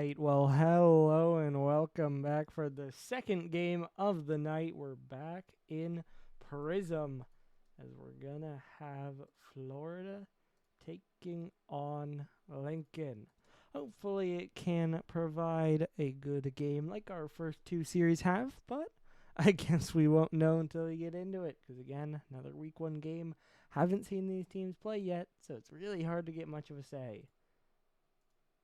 right. Well, hello and welcome back for the second game of the night. We're back in Prism as we're going to have Florida taking on Lincoln. Hopefully it can provide a good game like our first two series have, but I guess we won't know until we get into it because, again, another week one game. Haven't seen these teams play yet, so it's really hard to get much of a say.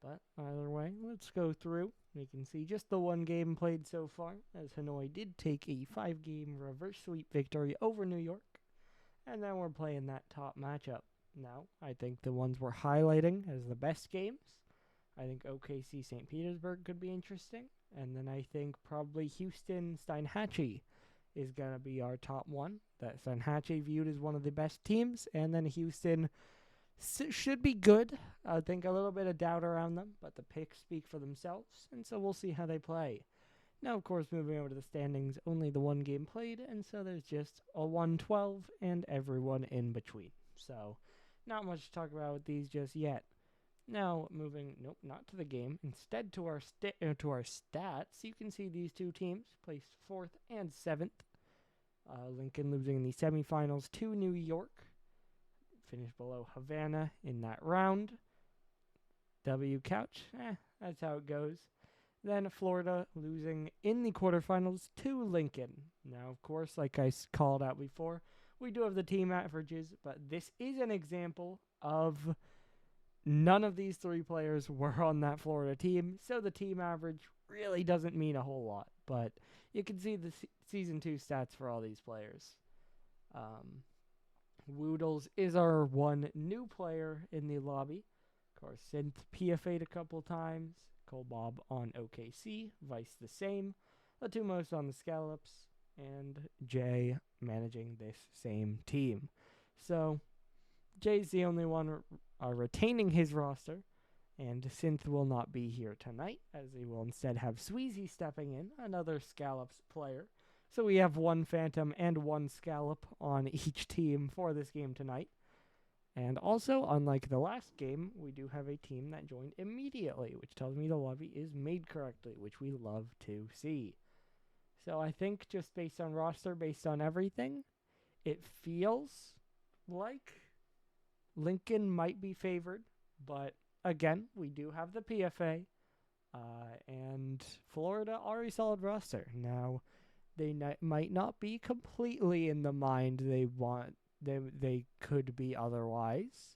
But either way, let's go through. We can see just the one game played so far, as Hanoi did take a 5-game reverse sweep victory over New York. And then we're playing that top matchup. Now, I think the ones we're highlighting as the best games, I think OKC St. Petersburg could be interesting. And then I think probably Houston Steinhatchee is going to be our top one. That Steinhatchee viewed as one of the best teams. And then Houston should be good. I think a little bit of doubt around them, but the picks speak for themselves, and so we'll see how they play. Now, of course, moving over to the standings, only the one game played, and so there's just a 1-12 and everyone in between. So, not much to talk about with these just yet. Now, moving, not to the game, instead to our stats, you can see these two teams placed 4th and 7th. Lincoln losing in the semifinals to New York. Finished below Havana in that round. W Couch, that's how it goes. Then Florida losing in the quarterfinals to Lincoln. Now, of course, like I called out before, we do have the team averages, but this is an example of none of these three players were on that Florida team, so the team average really doesn't mean a whole lot. But you can see the Season 2 stats for all these players. Woodles is our one new player in the lobby. Of course, Synth PFA'd a couple times. Cole Bob on OKC. Vice the same. Latumos on the Scallops. And Jay managing this same team. So, Jay's the only one retaining his roster. And Synth will not be here tonight, as he will instead have Sweezy stepping in, another Scallops player. So we have one Phantom and one Scallop on each team for this game tonight. And also, unlike the last game, we do have a team that joined immediately, which tells me the lobby is made correctly, which we love to see. So I think just based on roster, based on everything, it feels like Lincoln might be favored. But again, we do have the PFA. And Florida are a solid roster. Now, they might not be completely in the mind they could be otherwise.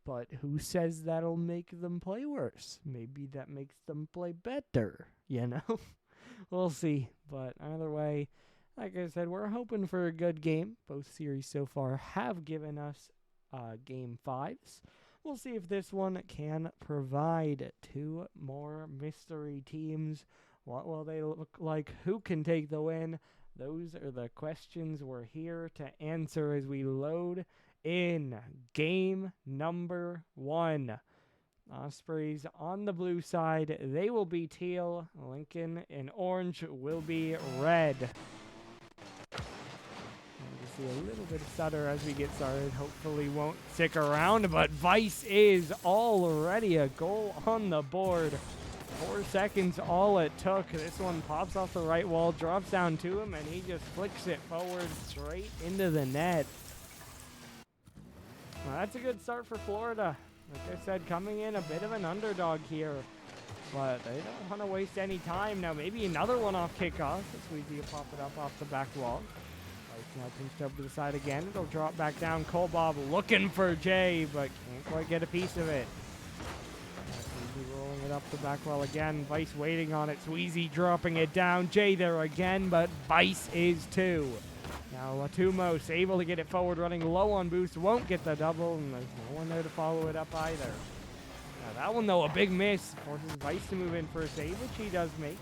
But who says that'll make them play worse? Maybe that makes them play better, you know? We'll see. But either way, like I said, we're hoping for a good game. Both series so far have given us game 5s. We'll see if this one can provide two more mystery teams. What will they look like? Who can take the win? Those are the questions we're here to answer as we load in game number 1. Ospreys on the blue side. They will be teal. Lincoln in orange will be red. See a little bit of stutter as we get started. Hopefully won't stick around, but Vice is already a goal on the board. 4 seconds all it took. This one pops off the right wall, drops down to him, and he just flicks it forward straight into the net. Well, that's a good start for Florida. Like I said, coming in a bit of an underdog here, but they don't want to waste any time. Now maybe another one off kickoff. Sweezy will pop it up off the back wall. Now pinched up to the side again. It'll drop back down. Cole Bob looking for Jay, but can't quite get a piece of it. Sweezy rolling it up the back wall again. Vice waiting on it. Sweezy dropping it down. Jay there again, but Vice is 2. Now Latumos able to get it forward, running low on boost. Won't get the double, and there's no one there to follow it up either. Now that one, though, a big miss. Forces Vice to move in for a save, which he does make.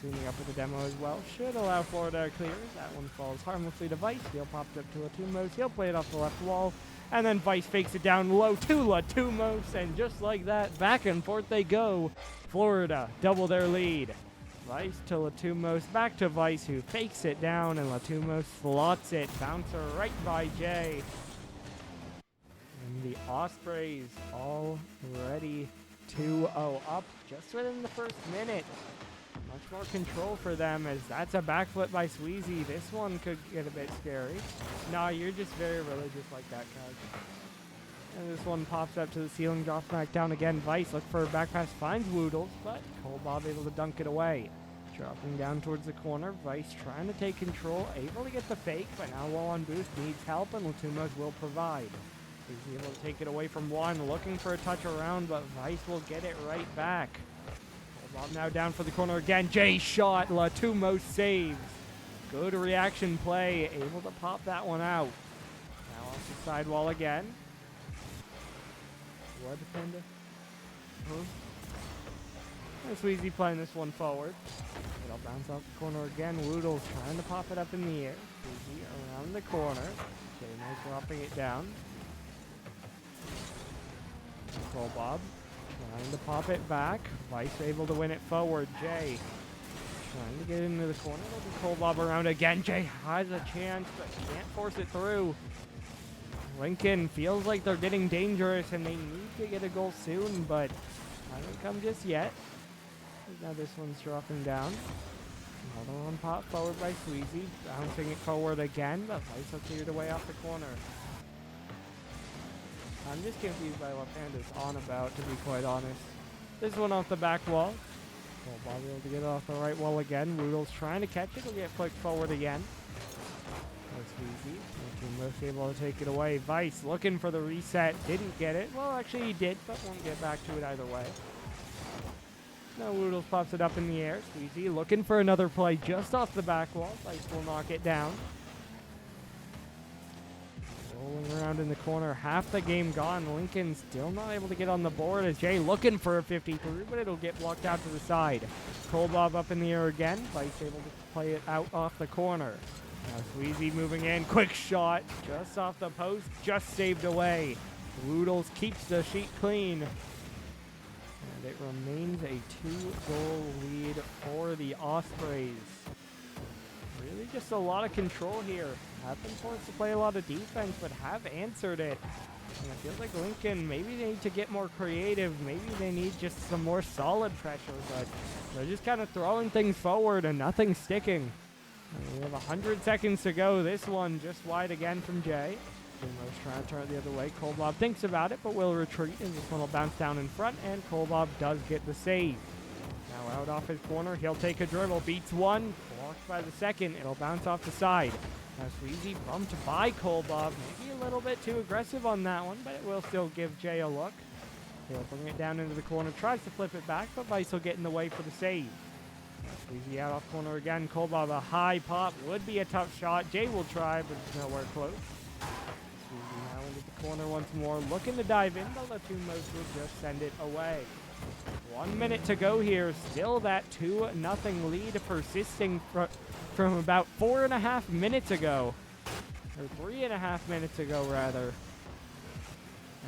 Cleaning up with the demo as well. Should allow Florida to clear. That one falls harmlessly to Vice. He'll pop it up to Latumos. He'll play it off the left wall. And then Vice fakes it down low to Latumos. And just like that, back and forth they go. Florida double their lead. Vice to Latumos. Back to Vice, who fakes it down. And Latumos slots it. Bouncer right by Jay. And the Ospreys all ready 2-0 up just within the first minute. Much more control for them as that's a backflip by Sweezy. This one could get a bit scary. Nah, you're just very religious like that, guys. And this one pops up to the ceiling, drops back down again. Vice, look for a back pass, finds Woodles, but Coldbob able to dunk it away. Dropping down towards the corner. Vice trying to take control, able to get the fake, but now while on boost needs help, and Latumos will provide. He's able to take it away from one, looking for a touch around, but Vice will get it right back. Coldbob now down for the corner again. J shot, Latumos saves. Good reaction play, able to pop that one out. Now off the sidewall again. What defender? Huh? And Sweezy playing this one forward. It'll bounce off the corner again. Woodles trying to pop it up in the air. Sweezy around the corner. J-Mo dropping it down. Coldbob trying to pop it back. Vice able to win it forward. Jay trying to get into the corner. It'll be Coldbob around again. Jay has a chance, but can't force it through. Lincoln feels like they're getting dangerous and they need to get a goal soon, but hasn't come just yet. Now this one's dropping down. Another one pop forward by Sweezy. Bouncing it forward again, but Vice will clear it away off the corner. I'm just confused by what Panda's on about, to be quite honest. This one off the back wall. Coldbob able to get it off the right wall again. Woodles trying to catch it. Will get flicked forward again. That's Sweezy. Most able to take it away. Vice looking for the reset. Didn't get it. Well, actually he did, but won't get back to it either way. Now Woodles pops it up in the air. Sweezy looking for another play just off the back wall. Vice will knock it down. Rolling around in the corner. Half the game gone. Lincoln still not able to get on the board as Jay looking for a 53, but it'll get blocked out to the side. Coldbob up in the air again. Vice able to play it out off the corner. Now Sweezy moving in. Quick shot. Just off the post. Just saved away. Woodles keeps the sheet clean. And it remains a 2-goal lead for the Ospreys. Really just a lot of control here. Have been forced to play a lot of defense, but have answered it. And it feels like Lincoln, maybe they need to get more creative. Maybe they need just some more solid pressure, but they're just kind of throwing things forward and nothing sticking. And we have 100 seconds to go. This one just wide again from Jay. Dumo's trying to turn it the other way. Coldbob thinks about it, but will retreat, and this one will bounce down in front, and Coldbob does get the save. Now out off his corner, he'll take a dribble, beats one, blocked by the second. It'll bounce off the side. Now Sweezy bumped by Coldbob. Maybe a little bit too aggressive on that one, but it will still give Jay a look. He'll bring it down into the corner, tries to flip it back, but Vice will get in the way for the save. Sweezy out off corner again. Coldbob, a high pop, would be a tough shot. Jay will try, but it's nowhere close. Sweezy now into the corner once more, looking to dive in, but Latumos will just send it away. 1 minute to go here. Still that 2-0 lead persisting from about 4.5 minutes ago. Or 3.5 minutes ago, rather.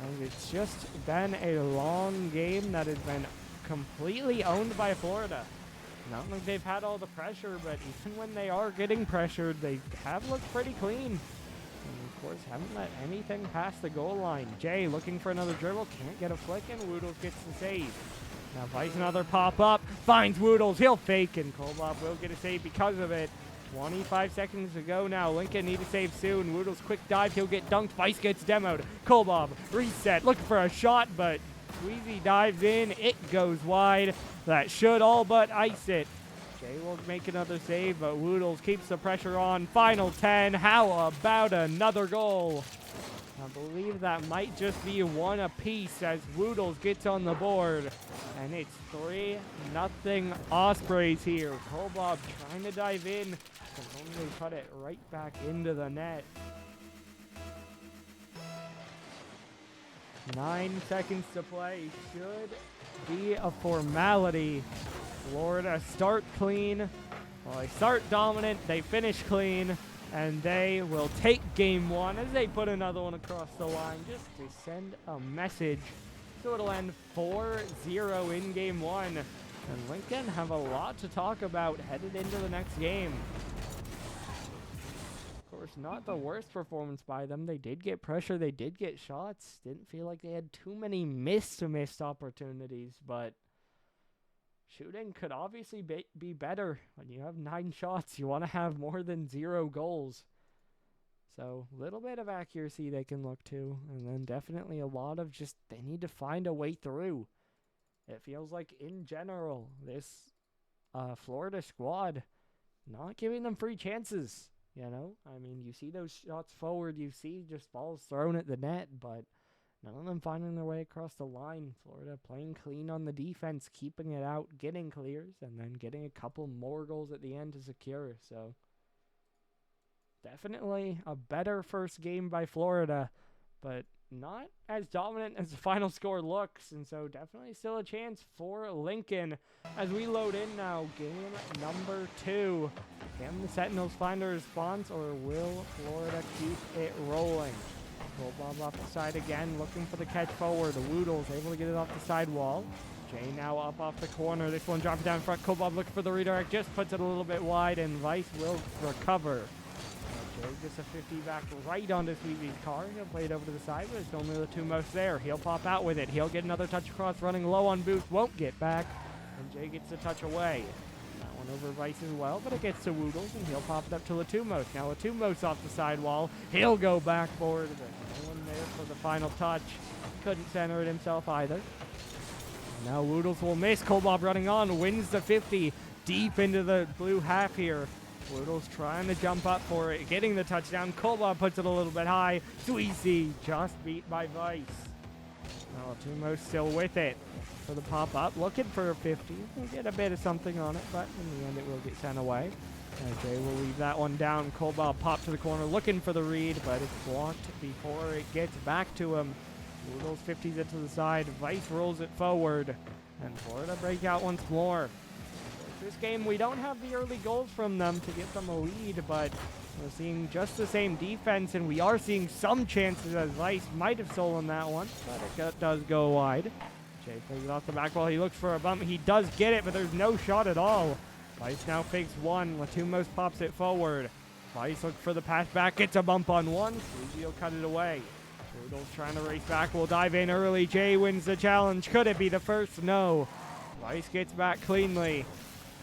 And it's just been a long game that has been completely owned by Florida. Not like they've had all the pressure, but even when they are getting pressured, they have looked pretty clean. And of course, haven't let anything past the goal line. Jay looking for another dribble, can't get a flick, and Woodles gets the save. Now Vice another pop up, finds Woodles, he'll fake, and Coldbob will get a save because of it. 25 seconds to go now. Lincoln need to save soon. Woodles quick dive, he'll get dunked. Vice gets demoed. Coldbob reset, looking for a shot, but Sweezy dives in, it goes wide. That should all but ice it. Jay will make another save, but Woodles keeps the pressure on. Final 10, how about another goal? I believe that might just be one apiece as Woodles gets on the board. And it's 3-0 Ospreys here. Coldbob trying to dive in, but only put it right back into the net. 9 seconds to play. Should be a formality. Florida start clean. Well, they start dominant, they finish clean, and they will take game one as they put another one across the line just to send a message. So it'll end 4-0 in game one. And Lincoln have a lot to talk about headed into the next game. Of course, course, not the worst performance by them. They did get pressure. They did get shots. Didn't feel like they had too many missed opportunities, but shooting could obviously be better. When you have 9 shots, you want to have more than 0 goals. So a little bit of accuracy they can look to, and then definitely a lot of just they need to find a way through. It feels like in general, this Florida squad not giving them free chances, you know? I mean, you see those shots forward, you see just balls thrown at the net, but none of them finding their way across the line. Florida playing clean on the defense, keeping it out, getting clears, and then getting a couple more goals at the end to secure. So definitely a better first game by Florida, but not as dominant as the final score looks, and so definitely still a chance for Lincoln as we load in now. Game number 2. Can the Sentinels find a response, or will Florida keep it rolling? Roll Bob off the side again, looking for the catch forward. Woodle's able to get it off the sidewall. Jay now up off the corner. This one dropping down front. Kobob looking for the redirect, just puts it a little bit wide, and Vice will recover. Jay gets a 50 back right onto Sweezy's car. He'll play it over to the side, but it's only the two most there. He'll pop out with it. He'll get another touch across, running low on boost. Won't get back, and Jay gets the touch away. That one over Vice as well, but it gets to Woodles, and he'll pop it up to Latumos. Now Latumos off the sidewall. He'll go back forward, but no one there for the final touch. Couldn't center it himself either. And now Woodles will miss. Kobob running on, wins the 50 deep into the blue half here. Woodle's trying to jump up for it, getting the touchdown. Kobob puts it a little bit high. Sweezy just beat by Vice. Now Latumos still with it for the pop-up, looking for a 50. We'll get a bit of something on it, but in the end it will get sent away. Okay, we'll leave that one down. Kobob popped to the corner, looking for the read, but it's blocked before it gets back to him. Woodles 50s it to the side. Vice rolls it forward, and Florida break out once more. This game, we don't have the early goals from them to get them a lead, but we're seeing just the same defense, and we are seeing some chances as Vice might have stolen that one, but it does go wide. Jay plays it off the back wall. He looks for a bump. He does get it, but there's no shot at all. Vice now fakes one. Latumos pops it forward. Vice looks for the pass back. Gets a bump on one. Sweezy will cut it away. Woodle's trying to race back. We'll dive in early. Jay wins the challenge. Could it be the first? No. Vice gets back cleanly.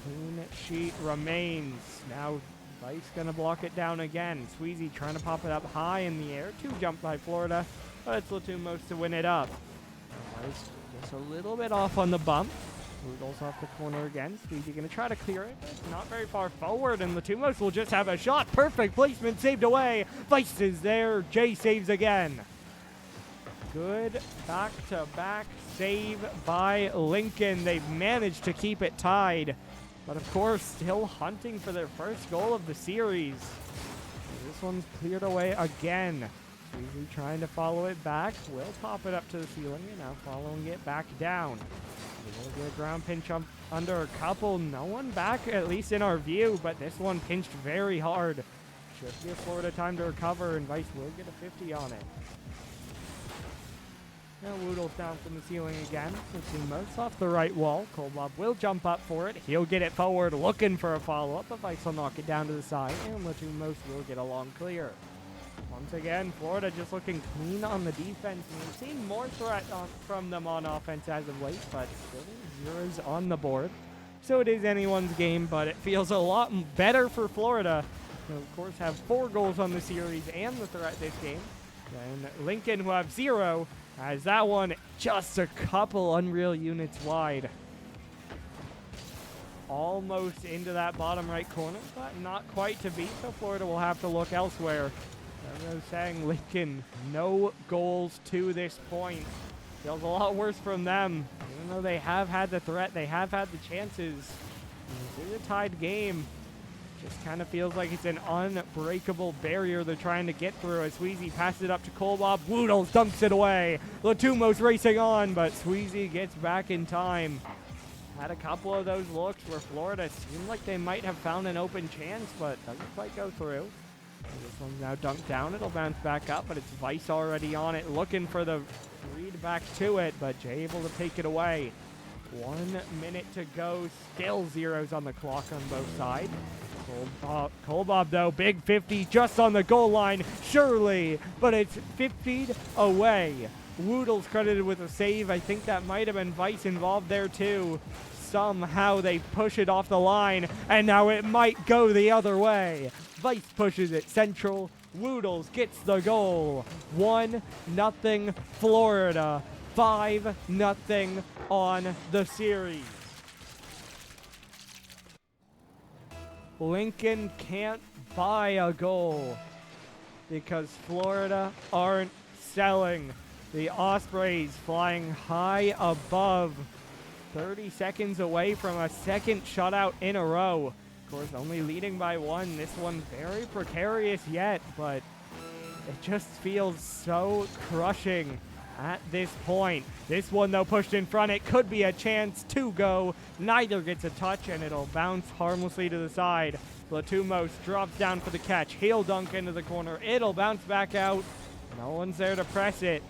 Clean sheet remains. Now Vice gonna block it down again. Sweezy trying to pop it up high in the air. 2 jump by Florida, but it's Latumos to win it up. Vice just a little bit off on the bump. Woodle's off the corner again. Sweezy gonna try to clear it, but it's not very far forward, and Latumos will just have a shot. Perfect placement, saved away. Vice is there. Jay saves again. Good back-to-back save by Lincoln. They've managed to keep it tied. But of course, still hunting for their first goal of the series. This one's cleared away again. Sweezy trying to follow it back. Will pop it up to the ceiling, and now following it back down. We'll get a ground pinch up under a couple. No one back, at least in our view, but this one pinched very hard. Should give Florida time to recover, and Vice will get a 50 on it. Now Woodle's down from the ceiling again. Latumos off the right wall. Kobob will jump up for it. He'll get it forward, looking for a follow-up, but Vice will knock it down to the side, and Latumos will get a long clear. Once again, Florida just looking clean on the defense. And we've seen more threat from them on offense as of late, but still zeros on the board. So it is anyone's game, but it feels a lot better for Florida. They, of course, have 4 goals on the series and the threat this game. And Lincoln, who have 0, as that one just a couple unreal units wide. Almost into that bottom right corner, but not quite to beat, so Florida will have to look elsewhere. As I was saying, Lincoln, no goals to this point. Feels a lot worse from them. Even though they have had the threat, they have had the chances. This is a tied game. Just kind of feels like it's an unbreakable barrier they're trying to get through as Sweezy passes it up to Kobob. Woodles dunks it away. Latumos racing on, but Sweezy gets back in time. Had a couple of those looks where Florida seemed like they might have found an open chance, but doesn't quite go through. This one's now dunked down. It'll bounce back up, but it's Vice already on it, looking for the read back to it, but Jay able to take it away. 1 minute to go. Still zeros on the clock on both sides. Kolbob, though, big 50 just on the goal line, surely, but it's 50 away. Woodles credited with a save. I think that might have been Vice involved there, too. Somehow they push it off the line, and now it might go the other way. Vice pushes it central. Woodles gets the goal. 1-0 Florida. 5-0 on the series. Lincoln can't buy a goal because Florida aren't selling. The Ospreys flying high above, 30 seconds away from a second shutout in a row. Of course, only leading by 1. This one very precarious yet, but it just feels so crushing at this point. This one, though, pushed in front. It could be a chance to go. Neither gets a touch, and it'll bounce harmlessly to the side. Latumos drops down for the catch. He'll dunk into the corner. It'll bounce back out. No one's there to press it.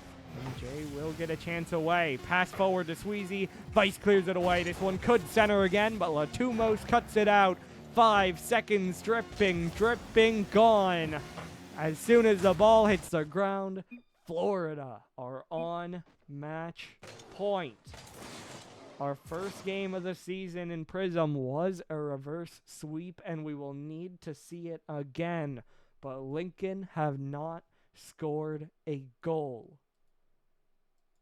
And Jay will get a chance away. Pass forward to Sweezy. Vice clears it away. This one could center again, but Latumos cuts it out. 5 seconds, dripping, gone. As soon as the ball hits the ground, Florida are on match point. Our first game of the season in Prism was a reverse sweep, and we will need to see it again. But Lincoln have not scored a goal.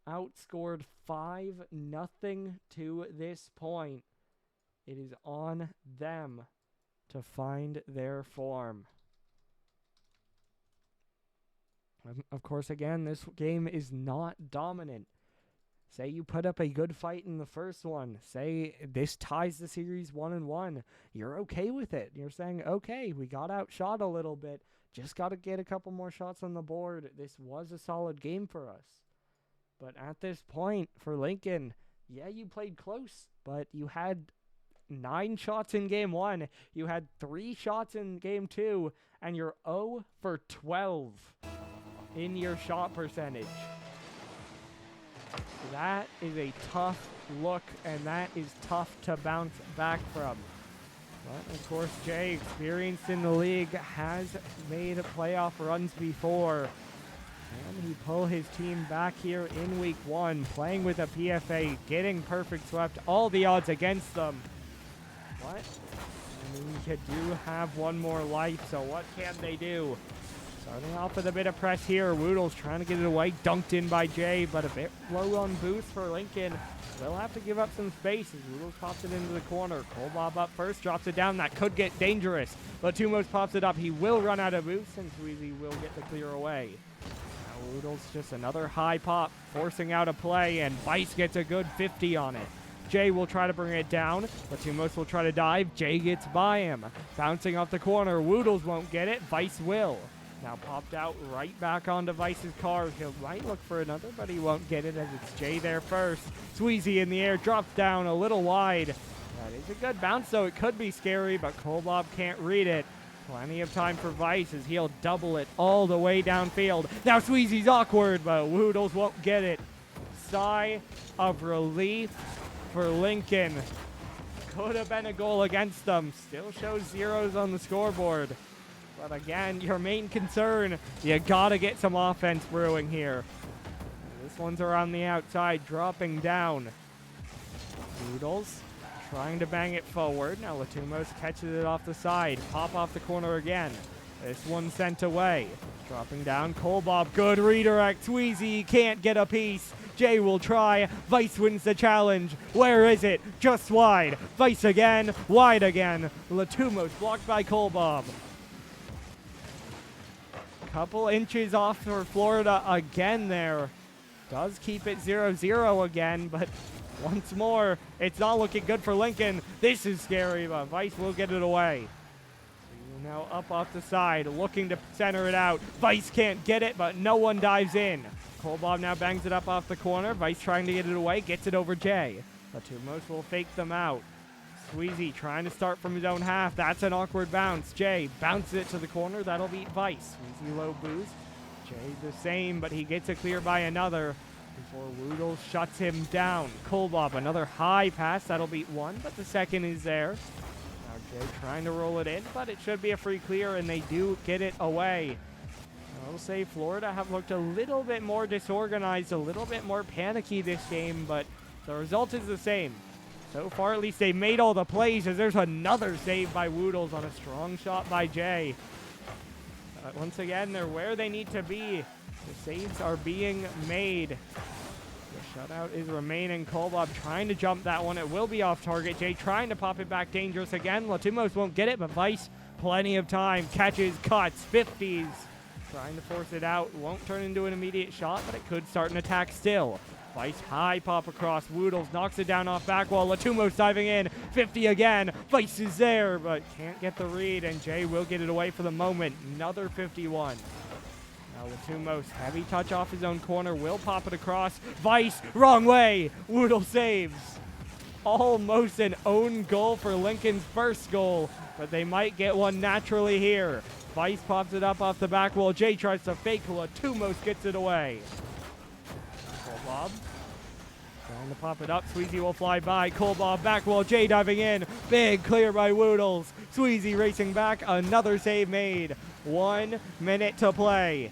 Outscored 5-0 to this point. It is on them to find their form. Of course, again, this game is not dominant. Say you put up a good fight in the first one. Say this ties the series 1-1. You're okay with it. You're saying, okay, we got outshot a little bit. Just got to get a couple more shots on the board. This was a solid game for us. But at this point, for Lincoln, yeah, you played close, but you had 9 shots in game 1. You had 3 shots in game 2, and you're 0 for 12 in your shot percentage. That is a tough look, and that is tough to bounce back from. But, of course, Jay, experienced in the league, has made playoff runs before. Can he pull his team back here in week 1, playing with a PFA, getting perfect swept, all the odds against them. What? I mean, you do have one more life, so what can they do? Starting off with a bit of press here. Woodles trying to get it away. Dunked in by Jay, but a bit low on boost for Lincoln. They'll have to give up some space as Woodles pops it into the corner. Kolbob up first, drops it down. That could get dangerous. Latumos pops it up. He will run out of boost, and Sweezy will get the clear away. Now Woodles just another high pop, forcing out a play, and Vice gets a good 50 on it. Jay will try to bring it down. Latumos will try to dive. Jay gets by him. Bouncing off the corner. Woodles won't get it. Vice will. Now popped out right back onto Vice's car. He might look for another, but he won't get it as it's Jay there first. Sweezy in the air, drops down a little wide. That is a good bounce, though. It could be scary, but Kolbob can't read it. Plenty of time for Vice as he'll double it all the way downfield. Now Sweezy's awkward, but Woodles won't get it. Sigh of relief for Lincoln. Could have been a goal against them. Still shows zeros on the scoreboard. But again, your main concern, you gotta get some offense brewing here. This one's around the outside, dropping down. Woodles trying to bang it forward. Now Latumos catches it off the side. Pop off the corner again. This one sent away. Dropping down. Kolbob, good redirect. Sweezy can't get a piece. Jay will try. Vice wins the challenge. Where is it? Just wide. Vice again. Wide again. Latumos blocked by Kolbob. Couple inches off for Florida again there. Does keep it 0-0 again, but once more, it's not looking good for Lincoln. This is scary, but Vice will get it away. Now up off the side, looking to center it out. Vice can't get it, but no one dives in. Kolbob now bangs it up off the corner. Vice trying to get it away, gets it over Jay. Latumos will fake them out. Sweezy trying to start from his own half. That's an awkward bounce. Jay bounces it to the corner. That'll beat Vice. Sweezy low boost. Jay the same, but he gets it clear by another before Woodles shuts him down. Kolbob, another high pass. That'll beat one, but the second is there. Now Jay trying to roll it in, but it should be a free clear, and they do get it away. I'll say Florida have looked a little bit more disorganized, a little bit more panicky this game, but the result is the same. So far, at least they made all the plays, as there's another save by Woodles on a strong shot by Jay. Once again, they're where they need to be. The saves are being made. The shutout is remaining. Kolbob trying to jump that one. It will be off target. Jay trying to pop it back dangerous again. Latumos won't get it, but Vice, plenty of time. Catches, cuts, 50s. Trying to force it out. Won't turn into an immediate shot, but it could start an attack still. Vice high pop across. Woodles knocks it down off back wall. Latumos diving in. 50 again. Vice is there, but can't get the read, and Jay will get it away for the moment. Another 51. Now Latumos, heavy touch off his own corner. Will pop it across. Vice, wrong way. Woodle saves. Almost an own goal for Lincoln's first goal, but they might get one naturally here. Vice pops it up off the back wall. Jay tries to fake. Latumos gets it away. Kolbob trying to pop it up. Sweezy will fly by. Kolbob back wall. Jay diving in. Big clear by Woodles. Sweezy racing back. Another save made. 1 minute to play.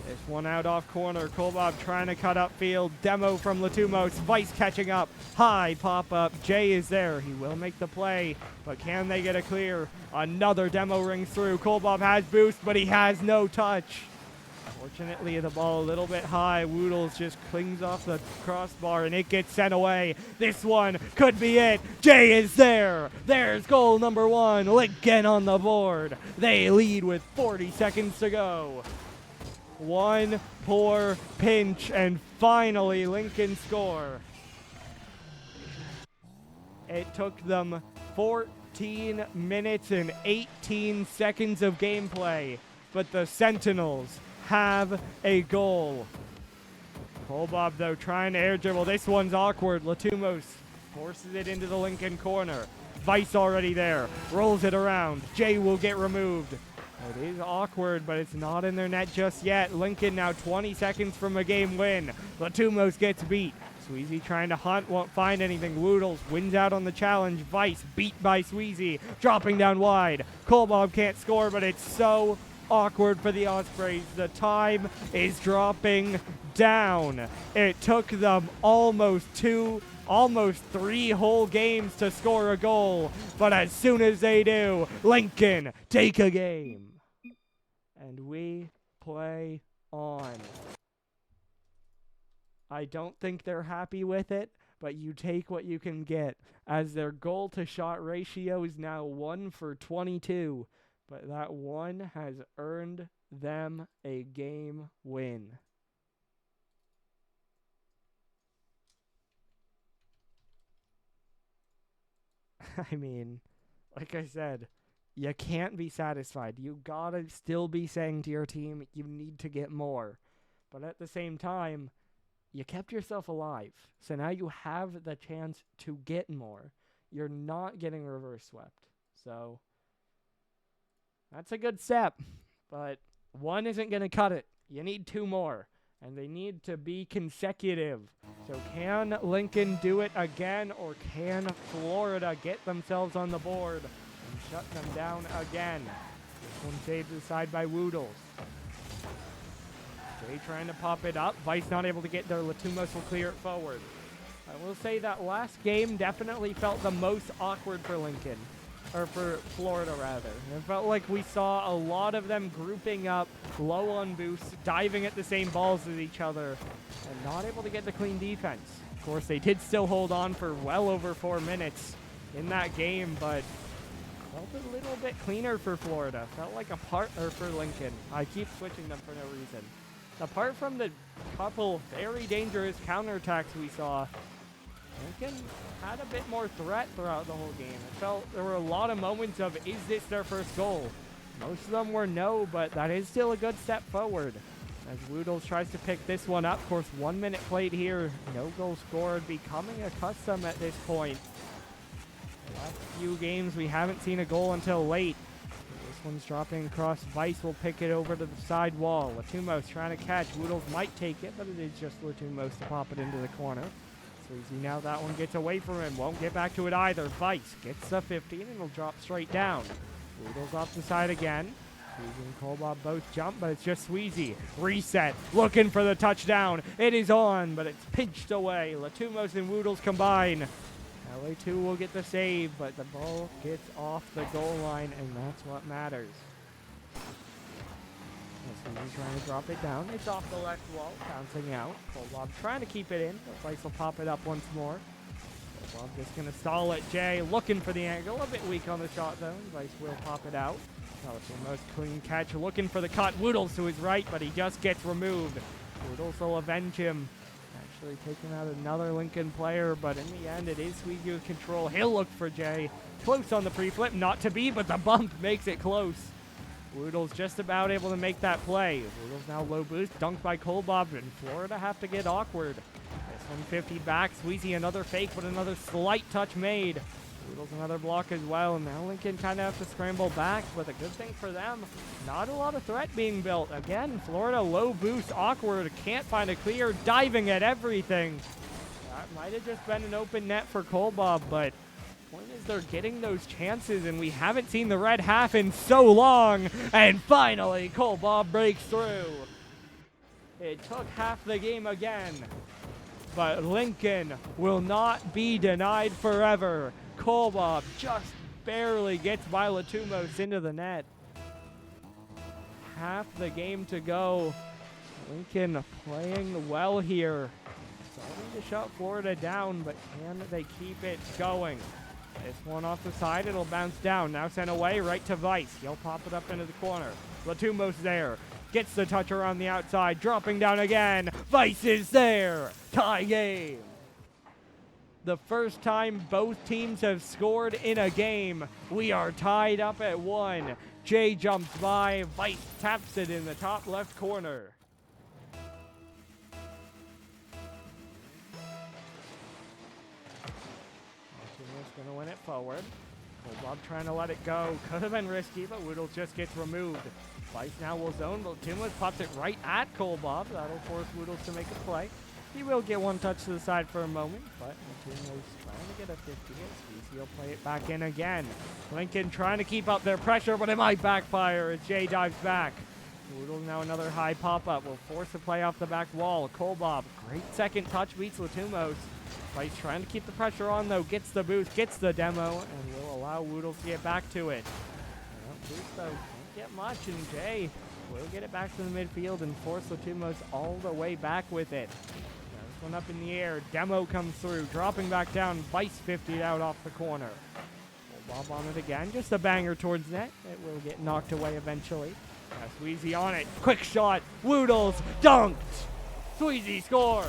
This one out off corner. Kolbob trying to cut upfield. Demo from Latumos. Vice catching up. High pop up. Jay is there. He will make the play, but can they get a clear? Another demo rings through. Kolbob has boost, but he has no touch. Fortunately, the ball a little bit high. Woodles just clings off the crossbar, and it gets sent away. This one could be it. Jay is there. There's goal number 1. Lincoln on the board. They lead with 40 seconds to go. One poor pinch, and finally Lincoln score. It took them 14 minutes and 18 seconds of gameplay, but the Sentinels have a goal. Kolbob, though, trying to air dribble. This one's awkward. Latumos forces it into the Lincoln corner. Vice already there. Rolls it around. Jay will get removed. It is awkward, but it's not in their net just yet. Lincoln now 20 seconds from a game win. Latumos gets beat. Sweezy trying to hunt, won't find anything. Woodles wins out on the challenge. Vice beat by Sweezy, dropping down wide. Kolbob can't score, but it's so awkward for the Ospreys. The time is dropping down. It took them almost 3 whole games to score a goal, but as soon as they do, Lincoln take a game. And we play on. I don't think they're happy with it, but you take what you can get, as their goal to shot ratio is now 1 for 22, but that one has earned them a game win. I mean, like I said, you can't be satisfied. You gotta still be saying to your team, you need to get more. But at the same time, you kept yourself alive. So now you have the chance to get more. You're not getting reverse swept. So that's a good step. But one isn't going to cut it. You need 2 more. And they need to be consecutive. So can Lincoln do it again, or can Florida get themselves on the board and shut them down again? This one saved aside by Woodles. Jay trying to pop it up. Vice not able to get there. Latumos will clear it forward. I will say that last game definitely felt the most awkward for Lincoln. Or for Florida, rather. It felt like we saw a lot of them grouping up, low on boosts, diving at the same balls as each other, and not able to get the clean defense. Of course, they did still hold on for well over 4 minutes in that game, but felt a little bit cleaner for Florida. Felt like for Lincoln. I keep switching them for no reason. Apart from the couple very dangerous counterattacks we saw, Lincoln had a bit more threat throughout the whole game. It felt there were a lot of moments of, is this their first goal? Most of them were no, but that is still a good step forward. As Woodles tries to pick this one up. Of course, 1 minute played here. No goal scored. Becoming a custom at this point. The last few games, we haven't seen a goal until late. This one's dropping across. Vice will pick it over to the side wall. Latumos trying to catch. Woodles might take it, but it is just Latumos to pop it into the corner. Sweezy now that one gets away from him. Won't get back to it either. Vice gets the 50 and it'll drop straight down. Woodles off the side again. Sweezy and Colebob both jump, but it's just Sweezy. Reset, looking for the touchdown. It is on, but it's pinched away. Latumos and Woodles combine. LA2 will get the save, but the ball gets off the goal line, and that's what matters. Sweezy trying to drop it down. It's off the left wall, bouncing out. Colebob trying to keep it in, but Vice will pop it up once more. Colebob just going to stall it. Jay looking for the angle, a bit weak on the shot zone. Vice will pop it out. Most clean catch, looking for the cut. Woodles to his right, but he just gets removed. Woodles will avenge him. Actually taking out another Lincoln player, but in the end, it is Sweezy with control. He'll look for Jay. Close on the pre-flip, not to be, but the bump makes it close. Woodles just about able to make that play. Woodles now low boost, dunked by Colebob, and Florida have to get awkward. This 150 back, Sweezy another fake, but another slight touch made. Woodles another block as well, and now Lincoln kind of have to scramble back, but a good thing for them, not a lot of threat being built. Again, Florida low boost, awkward, can't find a clear, diving at everything. That might have just been an open net for Colebob, but the point is they're getting those chances, and we haven't seen the red half in so long, and finally Colebob breaks through. It took half the game again, but Lincoln will not be denied forever. Colebob just barely gets by Latumos into the net. Half the game to go. Lincoln playing well here. Starting to shut Florida down, but can they keep it going? This one off the side, it'll bounce down. Now sent away, right to Vice. He'll pop it up into the corner. Latumos there. Gets the touch around the outside, dropping down again. Vice is there. Tie game. The first time both teams have scored in a game. We are tied up at 1. Jay jumps by. Vice taps it in the top left corner. Latumos going to win it forward. Colebob trying to let it go. Could have been risky, but Woodles just gets removed. Vice now will zone, but Latumos pops it right at Colebob. That'll force Woodles to make a play. He will get one touch to the side for a moment, but Latumos trying to get a 50. Sweezy will play it back in again. Lincoln trying to keep up their pressure, but it might backfire as Jay dives back. Woodles now another high pop-up. Will force the play off the back wall. Colebob, great second touch, beats Latumos. Vice trying to keep the pressure on, though. Gets the boost, gets the demo, and will allow Woodles to get back to it. Boost, though, can't get much, and Jay will get it back to the midfield and force Latumos all the way back with it. One up in the air, demo comes through, dropping back down, Vice 50 out off the corner. Bob on it again, just a banger towards net. It will get knocked away eventually. Now Sweezy on it, quick shot, Woodles dunked. Sweezy scores.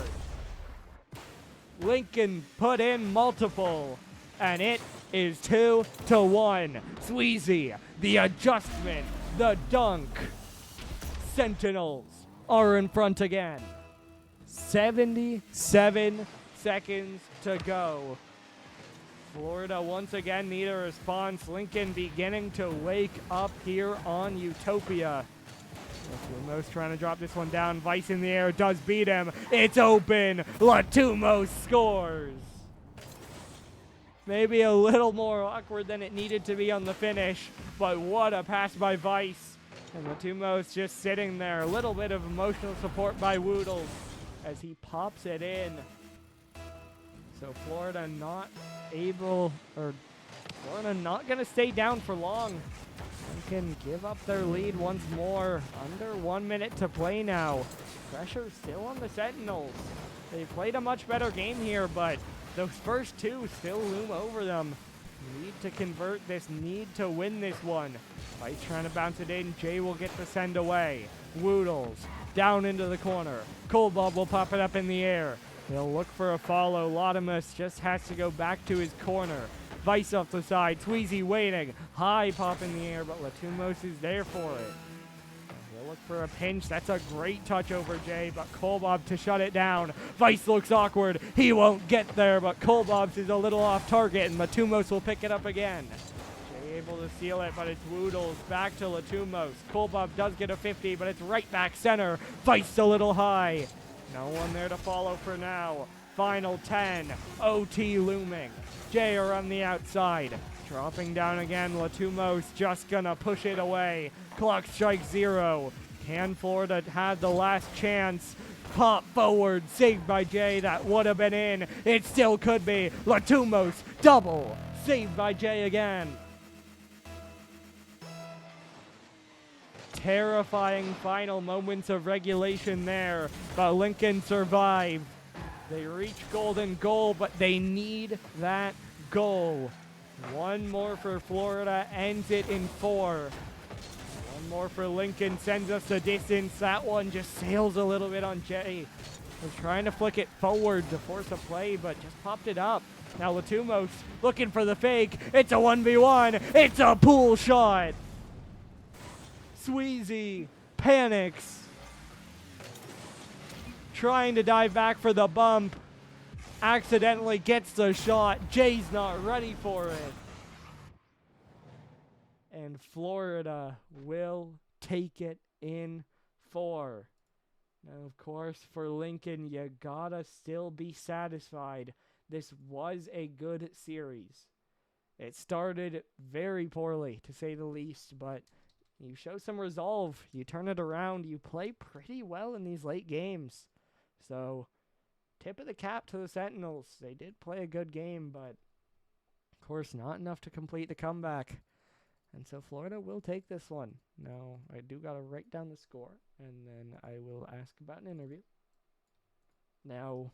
Lincoln put in multiple, and it is 2-1. Sweezy, the adjustment, the dunk. Sentinels are in front again. 77 seconds to go. Florida once again need a response. Lincoln beginning to wake up here on Utopia. Latumos trying to drop this one down. Vice in the air does beat him. It's open. Latumos scores. Maybe a little more awkward than it needed to be on the finish, but what a pass by Vice. And Latumos just sitting there. A little bit of emotional support by Woodles as he pops it in. So Florida not going to stay down for long. Lincoln give up their lead once more. Under 1 minute to play now. Pressure still on the Sentinels. They played a much better game here, but those first two still loom over them. Need to convert this, need to win this one. Vice trying to bounce it in. Jay will get the send away. Woodles down into the corner. Colebob will pop it up in the air. He'll look for a follow. Lautimus just has to go back to his corner. Vice off the side. Sweezy waiting. High pop in the air, but Latumos is there for it. He'll look for a pinch. That's a great touch over Jay, but Colebob to shut it down. Vice looks awkward. He won't get there, but Colebob's is a little off target, and Latumos will pick it up again. Able to seal it, but it's Woodles back to Latumos. Colebob does get a 50, but it's right back center. Vice a little high. No one there to follow for now. Final 10. OT looming. Jay are on the outside. Dropping down again. Latumos just gonna push it away. Clock strike 0. Can Florida have the last chance? Pop forward, saved by Jay. That would have been in. It still could be. Latumos double, saved by Jay again. Terrifying final moments of regulation there, but Lincoln survived. They reach golden goal, but they need that goal. One more for Florida, ends it in 4. One more for Lincoln, sends us the distance. That one just sails a little bit on Jay. Was trying to flick it forward to force a play, but just popped it up. Now Latumos looking for the fake. It's a 1v1. It's a pool shot. Sweezy panics. Trying to dive back for the bump. Accidentally gets the shot. Jay's not ready for it. And Florida will take it in 4. Now, of course, for Lincoln, you gotta still be satisfied. This was a good series. It started very poorly, to say the least, but you show some resolve. You turn it around. You play pretty well in these late games. So, tip of the cap to the Sentinels. They did play a good game, but, of course, not enough to complete the comeback. And so Florida will take this one. Now, I do got to write down the score, and then I will ask about an interview. Now,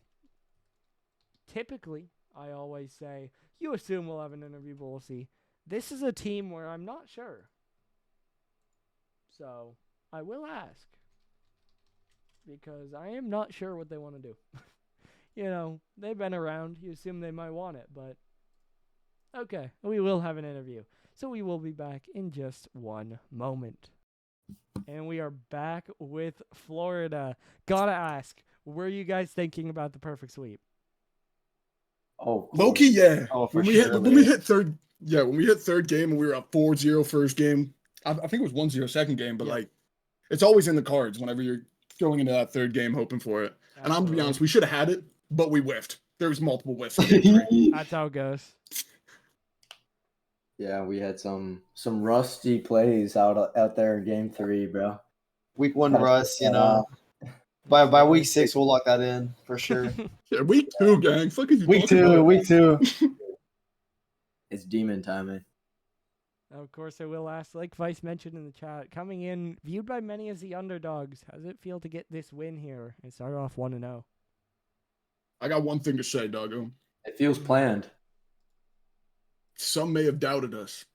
typically, I always say, you assume we'll have an interview, but we'll see. This is a team where I'm not sure. So, I will ask. Because I am not sure what they want to do. You know, they've been around. You assume they might want it, but okay, we will have an interview. So we will be back in just one moment. And we are back with Florida. Gotta ask, were you guys thinking about the perfect sweep? Oh, Low-key, yeah. Oh, for when we sure. hit, when we hit third game and we were up 4-0 first game. I think it was 1-0 second game, but like it's always in the cards whenever you're going into that third game hoping for it. Absolutely. And I'm gonna be honest, we should have had it, but we whiffed. There was multiple whiffs in game 3. That's how it goes. Yeah, we had some rusty plays out there in game 3, bro. Week 1 rust, you know. By week 6, we'll lock that in for sure. Yeah, week 2, gang. Fuck is you Week talking 2, about? week 2. It's demon timing. Of course, I will ask, like Vice mentioned in the chat, coming in, viewed by many as the underdogs. How does it feel to get this win here and start off 1-0? I got one thing to say, Doggo. It feels planned. Some may have doubted us,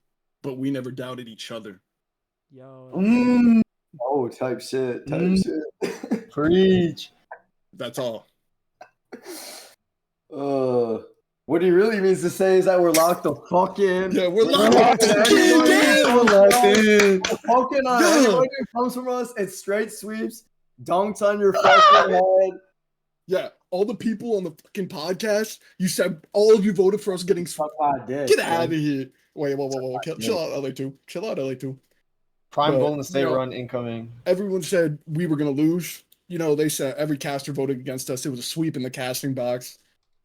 but we never doubted each other. Yo. Oh, type shit. Preach. That's all. What he really means to say is that we're locked the fuck in. Yeah, we're locked in. We're fucking on anyone who comes from us. It's straight sweeps, dunks on your fucking head. Yeah, all the people on the fucking podcast, you said all of you voted for us getting Get out of here. Wait, whoa. Chill out, LA2. Chill out, LA2. Prime Golden State run incoming. Everyone said we were going to lose. You know, they said every caster voted against us. It was a sweep in the casting box.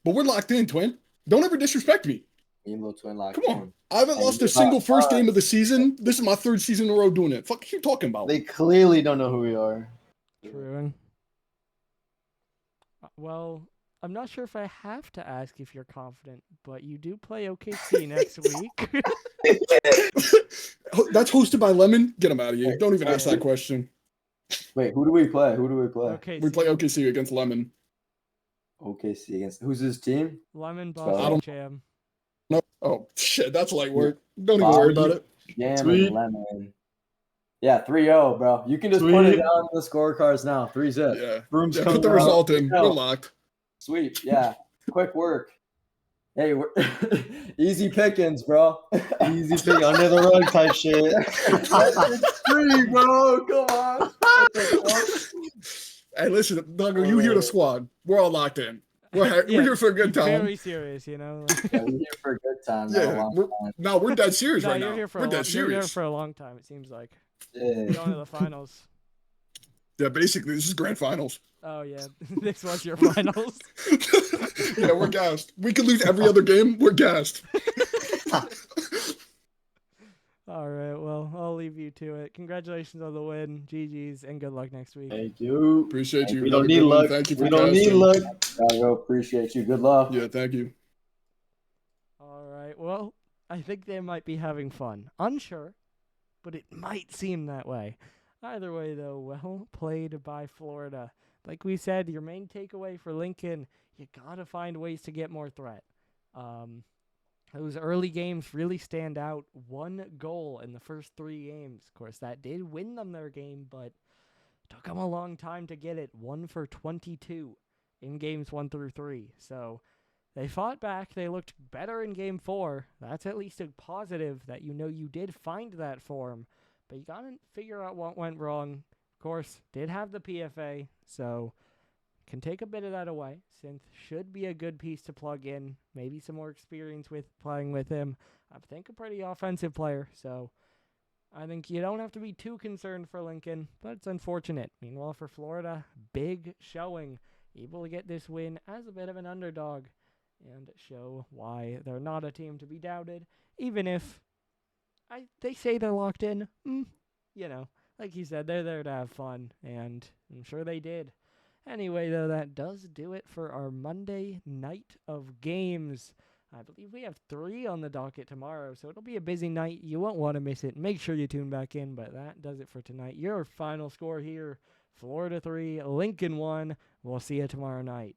But we're locked in, Twin. Don't ever disrespect me. Me and Lil Twin locked Come on. in. I haven't lost a single first game of the season. This is my 3rd season in a row doing it. Fuck, what are you talking about? They clearly don't know who we are. True. Well, I'm not sure if I have to ask if you're confident, but you do play OKC next week. That's hosted by Lemon. Get him out of here. Don't even ask that question. Wait, who do we play? Okay, We play OKC against Lemon. OKC against who's his team? Lemon, So- Boston, Jam. No. Oh, shit. That's light work. Don't even worry about it. Jam Sweet. and Lemon. Yeah, 3-0, bro. You can just put it down on the scorecards now. 3-zip. Yeah. Broom's Yeah, coming put the out. result in. No. We're locked. Sweet. Yeah. Quick work. Hey, we're easy pickings, bro. Easy pick, under the rug type shit. It's free, bro. Come on. Hey, listen, Doug, you hear the squad. We're all locked in. We're here for a good time. Very serious, you know. Yeah, we're here for a good time. Yeah, we're dead serious No, right you're now. here for We're a dead you're here serious. for a long time. It seems like Yeah. going to the finals. Yeah, basically, this is grand finals. Oh yeah, this was your finals. Yeah, we're gassed. We could lose every other game. We're gassed. All right, well, I'll leave you to it. Congratulations on the win, GG's, and good luck next week. Thank you. Appreciate you. We Have don't a need good one. luck. Thank you for We don't need casting. luck. Gotta go. Appreciate you. Good luck. Yeah, thank you. All right, well, I think they might be having fun. Unsure, but it might seem that way. Either way, though, well played by Florida. Like we said, your main takeaway for Lincoln, you gotta find ways to get more threat. Those early games really stand out. 1 goal in the first 3 games. Of course, that did win them their game, but took them a long time to get it. 1 for 22 in games 1 through 3. So they fought back. They looked better in game 4. That's at least a positive that you did find that form. But you got to figure out what went wrong. Of course, did have the PFA, so can take a bit of that away. Synth should be a good piece to plug in. Maybe some more experience with playing with him. I think a pretty offensive player, so I think you don't have to be too concerned for Lincoln, but it's unfortunate. Meanwhile, for Florida, big showing. Able to get this win as a bit of an underdog and show why they're not a team to be doubted, even if they say they're locked in. Like you said, they're there to have fun, and I'm sure they did. Anyway, though, that does do it for our Monday night of games. I believe we have 3 on the docket tomorrow, so it'll be a busy night. You won't want to miss it. Make sure you tune back in, but that does it for tonight. Your final score here, Florida 3, Lincoln 1. We'll see you tomorrow night.